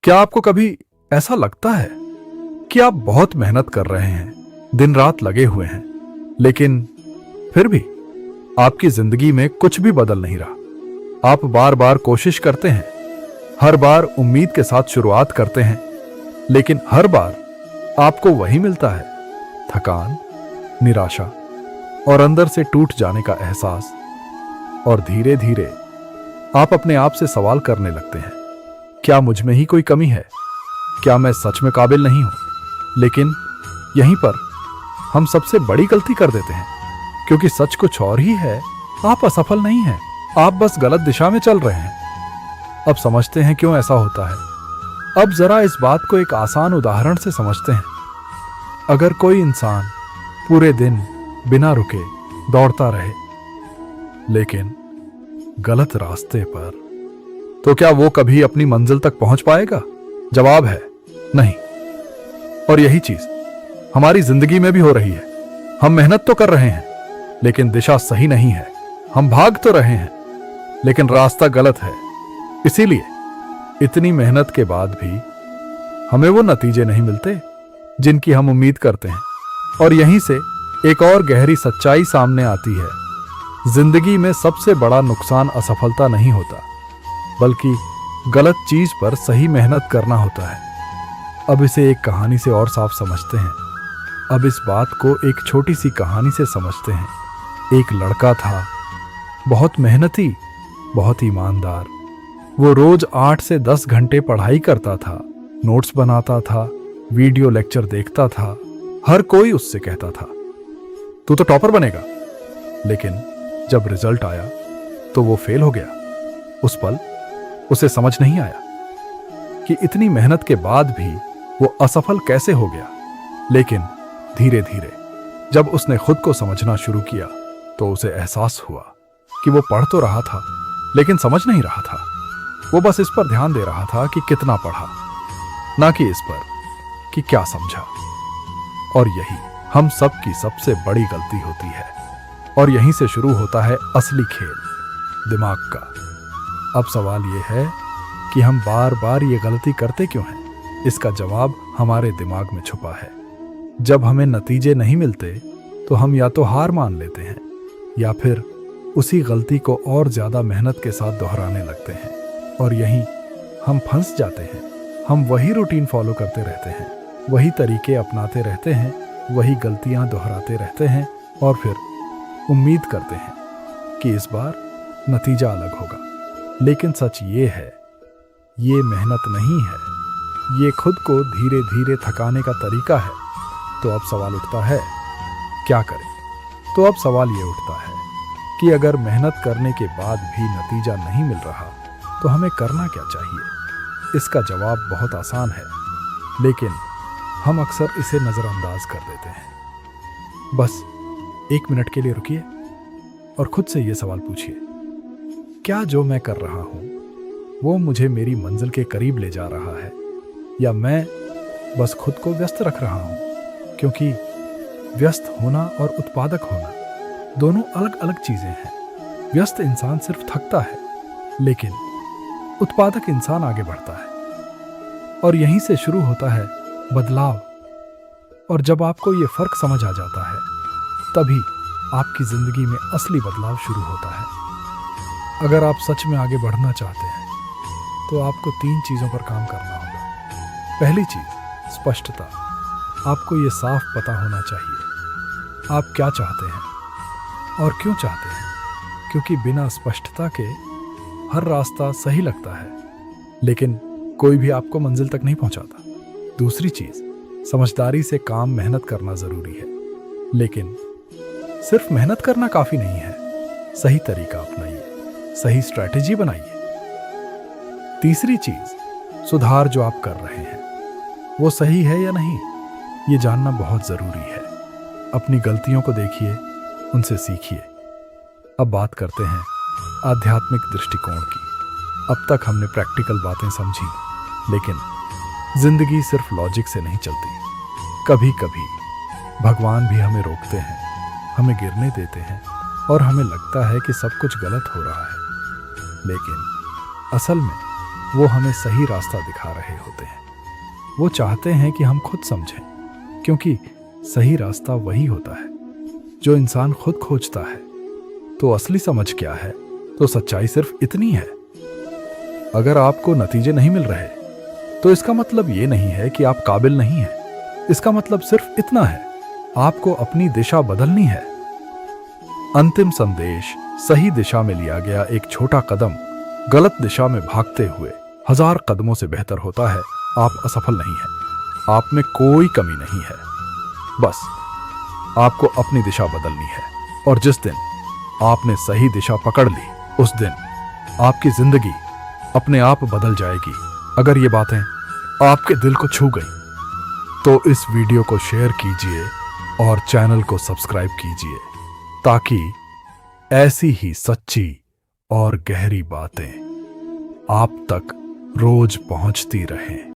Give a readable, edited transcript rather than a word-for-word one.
क्या आपको कभी ऐसा लगता है कि आप बहुत मेहनत कर रहे हैं, दिन रात लगे हुए हैं, लेकिन फिर भी आपकी जिंदगी में कुछ भी बदल नहीं रहा? आप बार बार कोशिश करते हैं, हर बार उम्मीद के साथ शुरुआत करते हैं, लेकिन हर बार आपको वही मिलता है, थकान, निराशा और अंदर से टूट जाने का एहसास। और धीरे धीरे आप अपने आप से सवाल करने लगते हैं, क्या मुझ में ही कोई कमी है? क्या मैं सच में काबिल नहीं हूं? लेकिन यहीं पर हम सबसे बड़ी गलती कर देते हैं, क्योंकि सच कुछ और ही है। आप असफल नहीं हैं, आप बस गलत दिशा में चल रहे हैं। अब समझते हैं क्यों ऐसा होता है। अब जरा इस बात को एक आसान उदाहरण से समझते हैं। अगर कोई इंसान पूरे दिन बिना रुके दौड़ता रहे, लेकिन गलत रास्ते पर, तो क्या वो कभी अपनी मंजिल तक पहुंच पाएगा? जवाब है नहीं। और यही चीज हमारी जिंदगी में भी हो रही है। हम मेहनत तो कर रहे हैं, लेकिन दिशा सही नहीं है। हम भाग तो रहे हैं, लेकिन रास्ता गलत है। इसीलिए इतनी मेहनत के बाद भी हमें वो नतीजे नहीं मिलते जिनकी हम उम्मीद करते हैं। और यहीं से एक और गहरी सच्चाई सामने आती है। जिंदगी में सबसे बड़ा नुकसान असफलता नहीं होता, बल्कि गलत चीज पर सही मेहनत करना होता है। अब इसे एक कहानी से और साफ समझते हैं। अब इस बात को एक छोटी सी कहानी से समझते हैं। एक लड़का था, बहुत मेहनती, बहुत ईमानदार। वो रोज 8 से 10 घंटे पढ़ाई करता था, नोट्स बनाता था, वीडियो लेक्चर देखता था। हर कोई उससे कहता था, तू तो टॉपर बनेगा। लेकिन जब रिजल्ट आया तो वो फेल हो गया। उस पल उसे समझ नहीं आया कि इतनी मेहनत के बाद भी वो असफल कैसे हो गया। लेकिन धीरे धीरे जब उसने खुद को समझना शुरू किया, तो उसे एहसास हुआ कि वो पढ़ तो रहा था, लेकिन समझ नहीं रहा था। वो बस इस पर ध्यान दे रहा था कि कितना पढ़ा, ना कि इस पर कि क्या समझा। और यही हम सब की सबसे बड़ी गलती होती है। और यहीं से शुरू होता है असली खेल, दिमाग का। अब सवाल यह है कि हम बार बार ये गलती करते क्यों हैं? इसका जवाब हमारे दिमाग में छुपा है। जब हमें नतीजे नहीं मिलते, तो हम या तो हार मान लेते हैं, या फिर उसी गलती को और ज्यादा मेहनत के साथ दोहराने लगते हैं। और यहीं हम फंस जाते हैं। हम वही रूटीन फॉलो करते रहते हैं, वही तरीके अपनाते रहते हैं, वही गलतियां दोहराते रहते हैं, और फिर उम्मीद करते हैं कि इस बार नतीजा अलग होगा। लेकिन सच ये है, ये मेहनत नहीं है, ये खुद को धीरे धीरे थकाने का तरीका है। तो अब सवाल उठता है, क्या करें? तो अब सवाल ये उठता है कि अगर मेहनत करने के बाद भी नतीजा नहीं मिल रहा, तो हमें करना क्या चाहिए? इसका जवाब बहुत आसान है, लेकिन हम अक्सर इसे नजरअंदाज कर देते हैं। बस 1 मिनट के लिए रुकिए और खुद से ये सवाल पूछिए, क्या जो मैं कर रहा हूं वो मुझे मेरी मंजिल के करीब ले जा रहा है, या मैं बस खुद को व्यस्त रख रहा हूं? क्योंकि व्यस्त होना और उत्पादक होना दोनों अलग अलग चीजें हैं। व्यस्त इंसान सिर्फ थकता है, लेकिन उत्पादक इंसान आगे बढ़ता है। और यहीं से शुरू होता है बदलाव। और जब आपको ये फर्क समझ आ जाता है, तभी आपकी जिंदगी में असली बदलाव शुरू होता है। अगर आप सच में आगे बढ़ना चाहते हैं, तो आपको 3 चीजों पर काम करना होगा। पहली चीज, स्पष्टता। आपको ये साफ पता होना चाहिए आप क्या चाहते हैं और क्यों चाहते हैं, क्योंकि बिना स्पष्टता के हर रास्ता सही लगता है, लेकिन कोई भी आपको मंजिल तक नहीं पहुंचाता। दूसरी चीज, समझदारी से काम मेहनत करना जरूरी है, लेकिन सिर्फ मेहनत करना काफी नहीं है। सही तरीका अपनाइए, सही स्ट्रैटेजी बनाइए। तीसरी चीज, सुधार जो आप कर रहे हैं वो सही है या नहीं, ये जानना बहुत जरूरी है। अपनी गलतियों को देखिए, उनसे सीखिए। अब बात करते हैं आध्यात्मिक दृष्टिकोण की। अब तक हमने प्रैक्टिकल बातें समझी, लेकिन जिंदगी सिर्फ लॉजिक से नहीं चलती। कभी कभी भगवान भी हमें रोकते हैं, हमें गिरने देते हैं, और हमें लगता है कि सब कुछ गलत हो रहा है। लेकिन असल में वो हमें सही रास्ता दिखा रहे होते हैं। वो चाहते हैं कि हम खुद समझें, क्योंकि सही रास्ता वही होता है जो इंसान खुद खोजता है। तो असली समझ क्या है? तो सच्चाई सिर्फ इतनी है। अगर आपको नतीजे नहीं मिल रहे तो इसका मतलब ये नहीं है कि आप काबिल नहीं हैं। इसका मतलब सिर्फ इतना है, आपको अपनी दिशा बदलनी है। अंतिम संदेश, सही दिशा में लिया गया एक छोटा कदम गलत दिशा में भागते हुए 1000 कदमों से बेहतर होता है। आप असफल नहीं हैं, आप में कोई कमी नहीं है। बस आपको अपनी दिशा बदलनी है, और जिस दिन आपने सही दिशा पकड़ ली, उस दिन आपकी जिंदगी अपने आप बदल जाएगी। अगर ये बातें आपके दिल को छू गई तो इस वीडियो को शेयर कीजिए और चैनल को सब्सक्राइब कीजिए, ताकि ऐसी ही सच्ची और गहरी बातें आप तक रोज पहुंचती रहें।